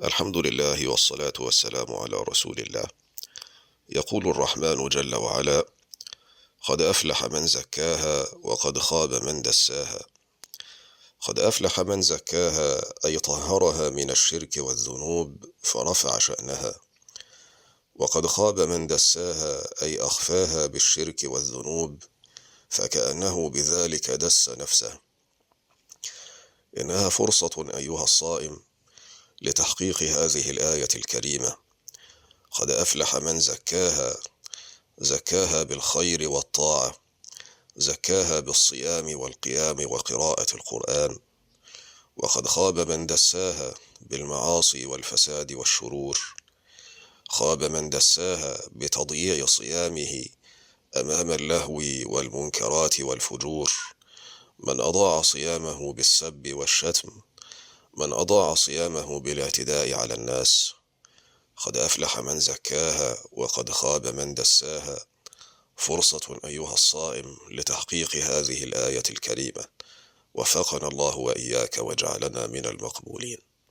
الحمد لله والصلاة والسلام على رسول الله. يقول الرحمن جل وعلا: قد أفلح من زكاها وقد خاب من دساها. قد أفلح من زكاها أي طهرها من الشرك والذنوب فرفع شأنها، وقد خاب من دساها أي أخفاها بالشرك والذنوب فكأنه بذلك دس نفسه. إنها فرصة أيها الصائم لتحقيق هذه الآية الكريمة: قد أفلح من زكاها، زكاها بالخير والطاعة، زكاها بالصيام والقيام وقراءة القرآن. وقد خاب من دساها بالمعاصي والفساد والشرور، خاب من دساها بتضييع صيامه أمام اللهو والمنكرات والفجور، من أضاع صيامه بالسب والشتم، من أضاع صيامه بالاعتداء على الناس. قد أفلح من زكاها وقد خاب من دساها. فرصة أيها الصائم لتحقيق هذه الآية الكريمة. وفقنا الله وإياك وجعلنا من المقبولين.